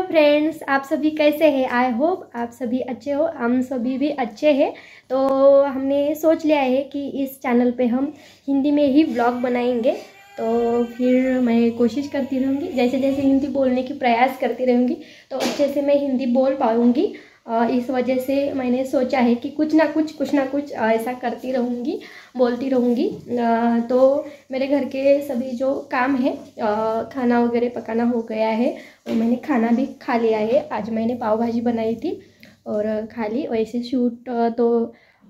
Friends, आप सभी कैसे हैं। आई होप आप सभी अच्छे हो, हम सभी भी अच्छे हैं। तो हमने सोच लिया है कि इस चैनल पे हम हिंदी में ही व्लॉग बनाएंगे। तो फिर मैं कोशिश करती रहूँगी, जैसे जैसे हिंदी बोलने की प्रयास करती रहूँगी तो अच्छे से मैं हिंदी बोल पाऊँगी। इस वजह से मैंने सोचा है कि कुछ ना कुछ ऐसा करती रहूँगी, बोलती रहूँगी। तो मेरे घर के सभी जो काम है, खाना वगैरह पकाना हो गया है और मैंने खाना भी खा लिया है। आज मैंने पाव भाजी बनाई थी और खा ली। वैसे शूट तो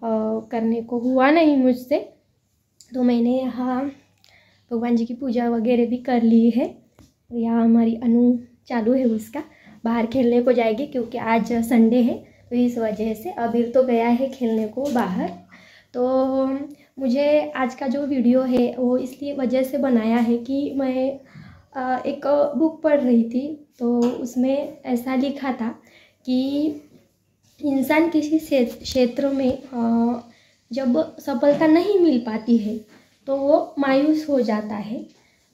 करने को हुआ नहीं मुझसे, तो मैंने यहाँ भगवान जी की पूजा वगैरह भी कर ली है। यहाँ हमारी अनु चालू है, उसका बाहर खेलने को जाएगी क्योंकि आज संडे है, तो इस वजह से अबीर तो गया है खेलने को बाहर। तो मुझे आज का जो वीडियो है वो इसलिए वजह से बनाया है कि मैं एक बुक पढ़ रही थी, तो उसमें ऐसा लिखा था कि इंसान किसी क्षेत्र में जब सफलता नहीं मिल पाती है तो वो मायूस हो जाता है।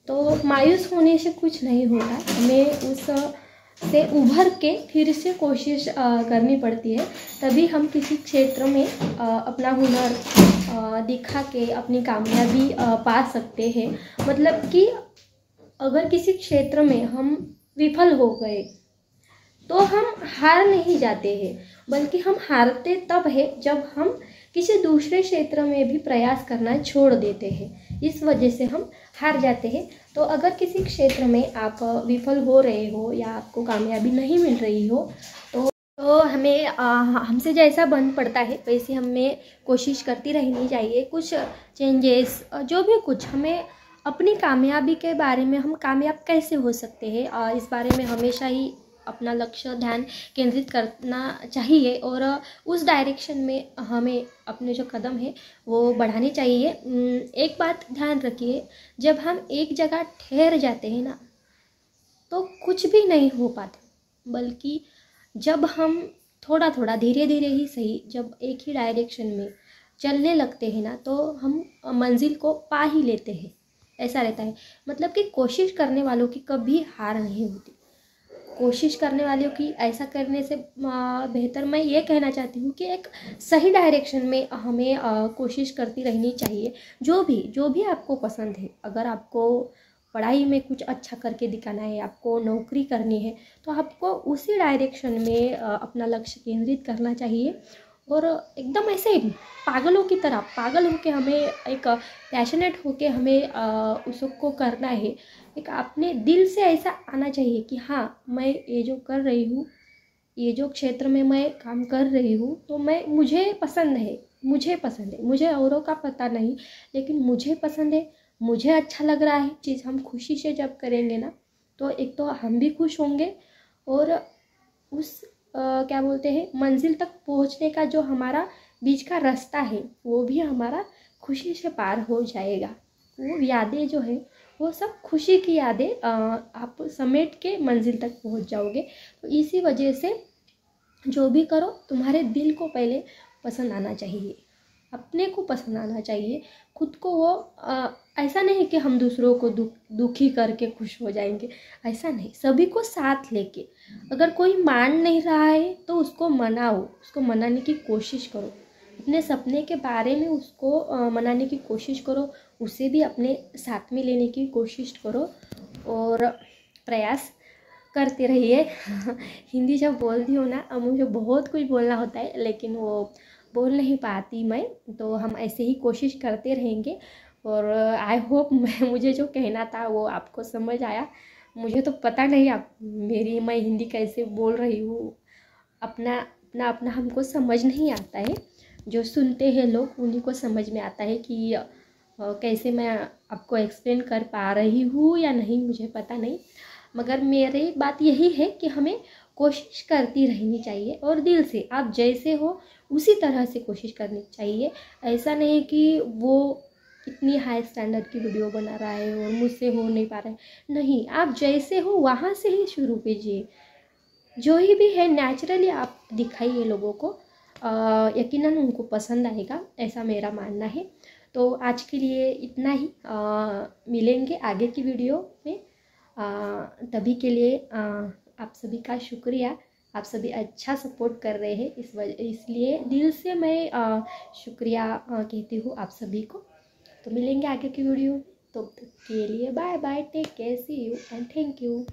तो मायूस होने से कुछ नहीं होता, हमें उस से उभर के फिर से कोशिश करनी पड़ती है। तभी हम किसी क्षेत्र में अपना हुनर दिखा के अपनी कामयाबी पा सकते हैं। मतलब कि अगर किसी क्षेत्र में हम विफल हो गए तो हम हार नहीं जाते हैं, बल्कि हम हारते तब है जब हम किसी दूसरे क्षेत्र में भी प्रयास करना छोड़ देते हैं। इस वजह से हम हार जाते हैं। तो अगर किसी क्षेत्र में आप विफल हो रहे हो या आपको कामयाबी नहीं मिल रही हो तो हमें हमसे जैसा बन पड़ता है वैसे हमें कोशिश करती रहनी चाहिए। कुछ चेंजेस जो भी कुछ, हमें अपनी कामयाबी के बारे में, हम कामयाब कैसे हो सकते हैं इस बारे में हमेशा ही अपना लक्ष्य ध्यान केंद्रित करना चाहिए और उस डायरेक्शन में हमें अपने जो कदम है वो बढ़ाने चाहिए। एक बात ध्यान रखिए, जब हम एक जगह ठहर जाते हैं ना तो कुछ भी नहीं हो पाता, बल्कि जब हम थोड़ा थोड़ा धीरे धीरे ही सही जब एक ही डायरेक्शन में चलने लगते हैं ना तो हम मंजिल को पा ही लेते हैं। ऐसा रहता है, मतलब कि कोशिश करने वालों की कभी हार नहीं होती। कोशिश करने वालों की ऐसा करने से बेहतर मैं ये कहना चाहती हूँ कि एक सही डायरेक्शन में हमें कोशिश करती रहनी चाहिए। जो भी आपको पसंद है, अगर आपको पढ़ाई में कुछ अच्छा करके दिखाना है, आपको नौकरी करनी है, तो आपको उसी डायरेक्शन में अपना लक्ष्य केंद्रित करना चाहिए। और एकदम ऐसे ही पागलों की तरह पागल होके हमें एक पैशनेट होके हमें उसको करना है। एक अपने दिल से ऐसा आना चाहिए कि हाँ, मैं ये जो कर रही हूँ, ये जो क्षेत्र में मैं काम कर रही हूँ तो मुझे पसंद है, मुझे औरों का पता नहीं, लेकिन मुझे पसंद है, मुझे अच्छा लग रहा है चीज़। हम खुशी से जब करेंगे ना तो एक तो हम भी खुश होंगे और उस क्या बोलते हैं, मंजिल तक पहुंचने का जो हमारा बीच का रास्ता है वो भी हमारा खुशी से पार हो जाएगा। वो यादें जो है वो सब खुशी की यादें आप समेट के मंजिल तक पहुंच जाओगे। तो इसी वजह से जो भी करो तुम्हारे दिल को पहले पसंद आना चाहिए, अपने को पसंद आना चाहिए, खुद को। वो ऐसा नहीं कि हम दूसरों को दुखी करके खुश हो जाएंगे, ऐसा नहीं। सभी को साथ लेके, अगर कोई मान नहीं रहा है तो उसको मनाओ, उसको मनाने की कोशिश करो, अपने सपने के बारे में उसको मनाने की कोशिश करो, उसे भी अपने साथ में लेने की कोशिश करो और प्रयास करते रहिए। हिंदी जब बोलती हूँ ना, अब मुझे बहुत कुछ बोलना होता है लेकिन वो बोल नहीं पाती मैं, तो हम ऐसे ही कोशिश करते रहेंगे। और आई होप मुझे जो कहना था वो आपको समझ आया। मुझे तो पता नहीं मैं हिंदी कैसे बोल रही हूँ, अपना अपना अपना हमको समझ नहीं आता है। जो सुनते हैं लोग उन्हीं को समझ में आता है कि कैसे मैं आपको एक्सप्लेन कर पा रही हूँ या नहीं, मुझे पता नहीं। मगर मेरी बात यही है कि हमें कोशिश करती रहनी चाहिए और दिल से, आप जैसे हो उसी तरह से कोशिश करनी चाहिए। ऐसा नहीं कि वो इतनी हाई स्टैंडर्ड की वीडियो बना रहा है और मुझसे हो नहीं पा रहा है, नहीं। आप जैसे हो वहाँ से ही शुरू कीजिए, जो ही भी है नेचुरली आप दिखाइए लोगों को, यकीनन उनको पसंद आएगा, ऐसा मेरा मानना है। तो आज के लिए इतना ही, मिलेंगे आगे की वीडियो में। तभी के लिए आप सभी का शुक्रिया। आप सभी अच्छा सपोर्ट कर रहे हैं, इसलिए दिल से मैं शुक्रिया कहती हूँ आप सभी को। तो मिलेंगे आगे की वीडियो, तो तब के लिए bye bye, take care, see you and thank you.